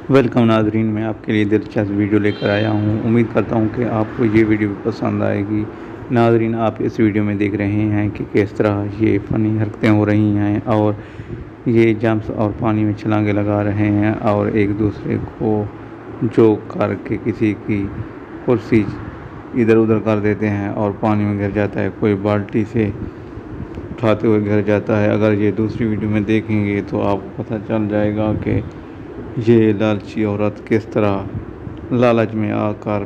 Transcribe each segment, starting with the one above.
Welcome नाजरीन, मैं आपके लिए दिलचस्प वीडियो लेकर आया हूँ। उम्मीद करता हूँ कि आपको ये वीडियो भी पसंद आएगी। नाजरीन, आप इस वीडियो में देख रहे हैं कि किस तरह ये फ़नी हरकतें हो रही हैं और ये जंप्स और पानी में छलांगे लगा रहे हैं और एक दूसरे को जोक करके किसी की कुर्सी इधर उधर कर देते हैं और पानी में गिर जाता है, कोई बाल्टी से उठाते हुए गिर जाता है। अगर ये दूसरी वीडियो में देखेंगे तो आपको पता चल जाएगा कि ये लालची औरत किस तरह लालच में आकर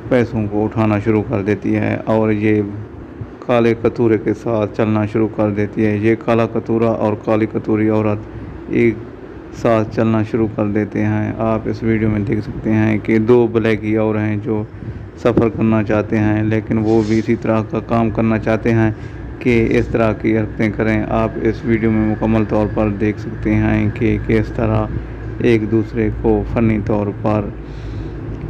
पैसों को उठाना शुरू कर देती है और ये काले कतूरे के साथ चलना शुरू कर देती है। ये काला कतूरा और काली कतूरी औरत एक साथ चलना शुरू कर देते हैं। आप इस वीडियो में देख सकते हैं कि दो ब्लैकी और हैं जो सफ़र करना चाहते हैं, लेकिन वो भी इसी तरह का काम करना चाहते हैं कि इस तरह की हरकतें करें। आप इस वीडियो में मुकम्मल तौर पर देख सकते हैं कि किस तरह एक दूसरे को फ़नी तौर पर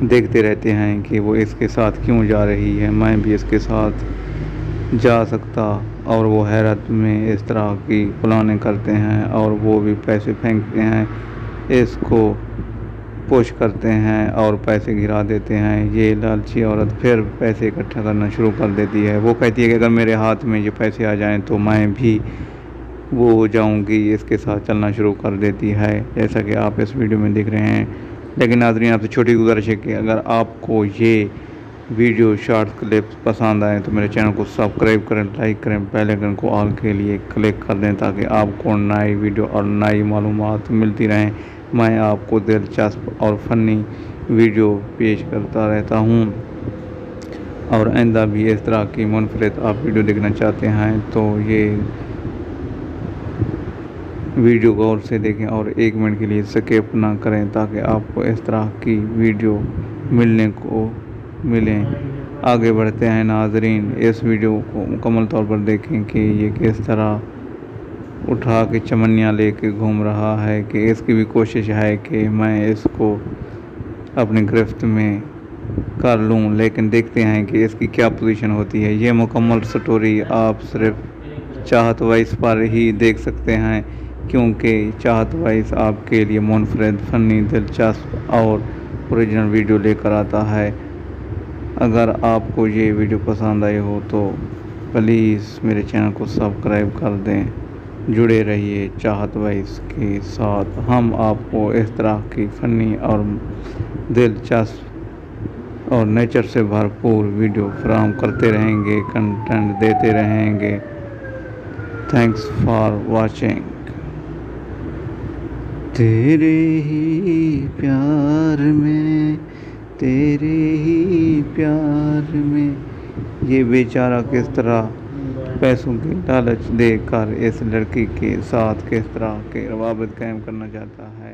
देखते रहते हैं कि वो इसके साथ क्यों जा रही है, मैं भी इसके साथ जा सकता। और वो हैरत में इस तरह की प्लानिंग करते हैं और वो भी पैसे फेंकते हैं, इसको पुश करते हैं और पैसे गिरा देते हैं। ये लालची औरत फिर पैसे इकट्ठा करना शुरू कर देती है। वो कहती है कि अगर मेरे हाथ में ये पैसे आ जाएं तो मैं भी वो हो जाऊंगी, इसके साथ चलना शुरू कर देती है, जैसा कि आप इस वीडियो में देख रहे हैं। लेकिन नाज़रीन, आपसे छोटी गुजारिश है कि अगर आपको ये वीडियो शॉर्ट क्लिप्स पसंद आए तो मेरे चैनल को सब्सक्राइब करें, लाइक करें, बेल आइकन को ऑल के लिए क्लिक कर दें ताकि आपको नई वीडियो और नई मालूमात मिलती रहें। मैं आपको दिलचस्प और फ़नी वीडियो पेश करता रहता हूँ और आइंदा भी इस तरह की मुनफरद आप वीडियो देखना चाहते हैं तो ये वीडियो गौर से देखें और 1 मिनट के लिए स्किप ना करें ताकि आपको इस तरह की वीडियो मिलने को मिलें। आगे बढ़ते हैं नाजरीन, इस वीडियो को मुकम्मल तौर पर देखें कि ये किस तरह उठा के चमनियाँ लेके घूम रहा है कि इसकी भी कोशिश है कि मैं इसको अपनी गिरफ्त में कर लूं, लेकिन देखते हैं कि इसकी क्या पोजीशन होती है। ये मुकम्मल स्टोरी आप सिर्फ चाहत वॉइस पर ही देख सकते हैं, क्योंकि चाहत वॉइस आपके लिए मुनफरद, फ़नी, दिलचस्प और ओरिजिनल वीडियो लेकर आता है। अगर आपको ये वीडियो पसंद आई हो तो प्लीज़ मेरे चैनल को सब्सक्राइब कर दें। जुड़े रहिए चाहत वॉइस के साथ। हम आपको इस तरह की फ़नी और दिलचस्प और नेचर से भरपूर वीडियो फराहम करते रहेंगे, कंटेंट देते रहेंगे। Thanks for watching. तेरे ही प्यार में, तेरे ही प्यार में, ये बेचारा किस तरह पैसों की लालच देकर इस लड़की के साथ किस तरह के रवाबित कायम करना चाहता है।